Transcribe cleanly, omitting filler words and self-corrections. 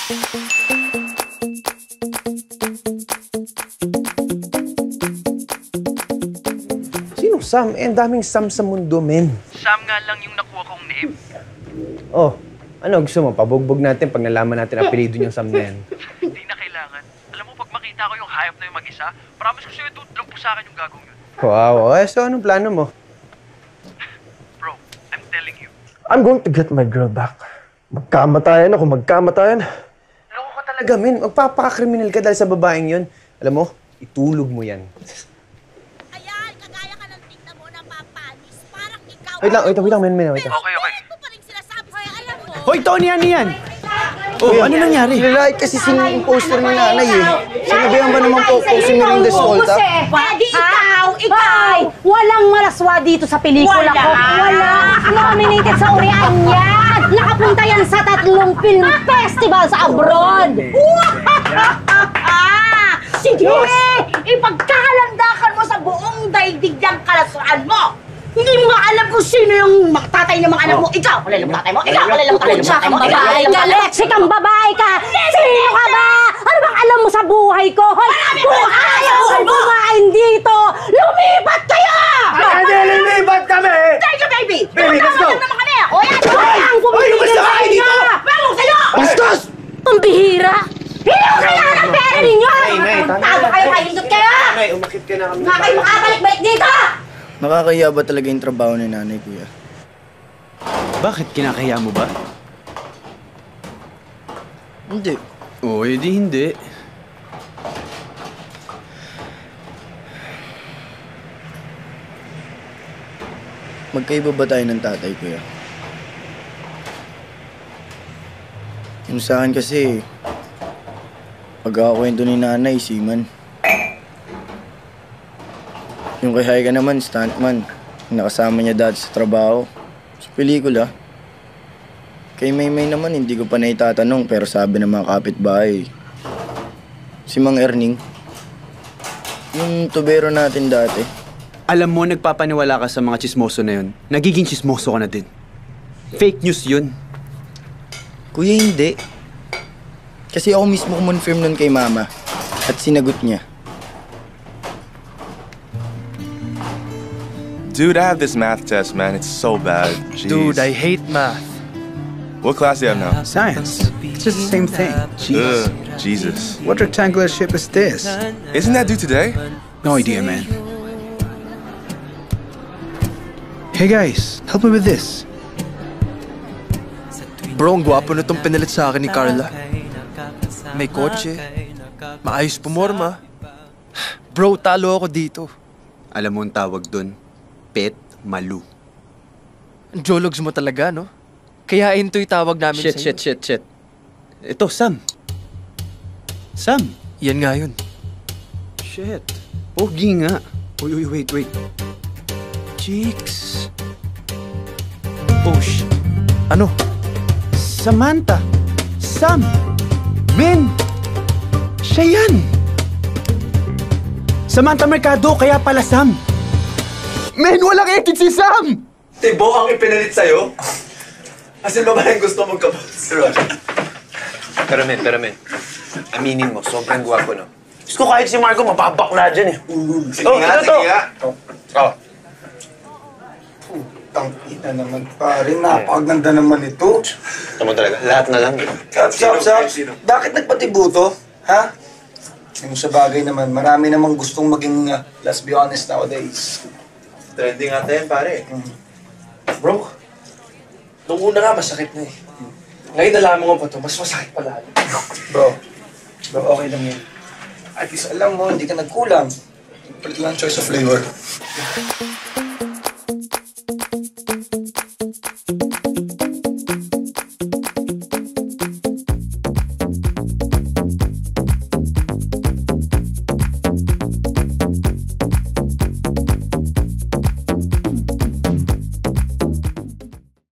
Sinong Sam? Eh, ang daming Sam sa mundo, men. Sam nga lang yung nakuha kong name. Oh, ano gusto mo? Pabugbog natin pag nalaman natin ang apelido niyang Sam na yan. Hindi na kailangan. Alam mo, pag makita ko yung hayop na yung mag-isa, promise ko sa'yo, dude, lang po sa akin yung gagong yun. Wow, so anong plano mo? Bro, I'm telling you. I'm going to get my girl back. Magkamatayan ako, magkamatayan. Loko ka talaga, men. Magpapaka-kriminal ka dahil sa babaeng yun. Alam mo, itulog mo yan. Ayan, kagaya ka ng tingnan mo na papanis. Parang ikaw... Wait lang, men. Wait lang. Okay. Ito pa rin sinasabi sa'yo, alam mo. Hoy, Tony, ano yan? Oh, ano nangyari? Nilalait kasi yung poster ni nanay eh. Sinabihan ba naman po si Mirinda Escolta? Pwede ikaw! Ay, walang malaswa dito sa pelikula ko. Wala. Nominated sa Urian yan. Nakapunta yan sa 3 film festival sa abroad. Sige! Ipagkahalandakan mo sa buong daigdig ng kalaswaan mo! Hindi mo nga alam kung sino yung tatay ng mga anak mo. Ikaw! Wala lang tatay mo. Ikaw! Wala lang tatay mo. Kang babae ka, Lexi, kang babae ka. Sino ka ba? Ano bang alam mo sa buhay ko? Hoy, kung ayaw ko kumain dito, lumipat kayo! Hindi, lilipat kami! Thank you, baby! Baby, let's go! naman kami! O yan! Ang bumibigay sa inyo! Meron sa'yo! Bastos! Pambihira! Hindi ko kailangan ng pera ninyo! Nay, Tago kayo, kahindot kayo! Nay, umakit ka na kami. Nga kayo makabalik-balik dito! Nakakahiya ba talaga yung trabaho ni nanay, kuya? Bakit? Kinakaya mo ba? Hindi. Oo, edi hindi. Magkaiba ba tayo ng tatay, kuya? Yung sa akin kasi, pagkakakwento ni nanay, seaman. Yung kay Haika naman, stuntman. Nakasama niya dati sa trabaho. Sa pelikula. Kay Maymay naman, hindi ko pa naitatanong, pero sabi ng mga kapitbahay. Si Mang Erning. Yung tubero natin dati. Alam mo, nagpapaniwala ka sa mga chismoso na yun. Nagiging chismoso ka na din. Fake news yun. Kuya, hindi. Kasi ako mismo kumonfirm nun kay mama. At sinagot niya. Dude, I have this math test, man. It's so bad. Jeez. Dude, I hate math. What class do you have now? Science. It's just the same thing. Jeez. Ugh, Jesus. What rectangular shape is this? Isn't that due today? No idea, man. Hey guys, help me with this. Bro, ang gwapo na itong pinalit sa akin ni Carla. May kotse. Maayos pumorma. Bro, talo ako dito. Alam mo ang tawag dun? Pet Malu. Ang jologs mo talaga, no? Kaya ito yung tawag namin sa'yo. Shit. Ito, Sam. Sam. Yan nga yun. Shit. Pogi nga. Uy, wait. Chicks. Oh, ano? Samantha. Sam. Men. Siya yan. Samantha Mercado, kaya pala Sam. Men, walang edit si Sam! Tibo ang ipinalit sa'yo? As in, babaeng gusto mong kabos. Pero men. Aminin mo, sobrang gwapo, no? Diyos ko, kahit si Marco, mapapakla dyan eh. Sige nga. Tangina naman, pare. Napakaganda naman ito. Tama talaga, lahat na lang. Sap. Bakit nagpatibuto? Ha? Yung sa bagay naman, marami namang gustong maging, let's be honest nowadays. Trending nga tayo, pare. Bro, nung una nga masakit na eh. Ngayon nalaman ko pa ito, mas masakit pala. Bro, okay lang yun. At least alam mo, hindi ka nagkulang. Palit lang choice of flavor.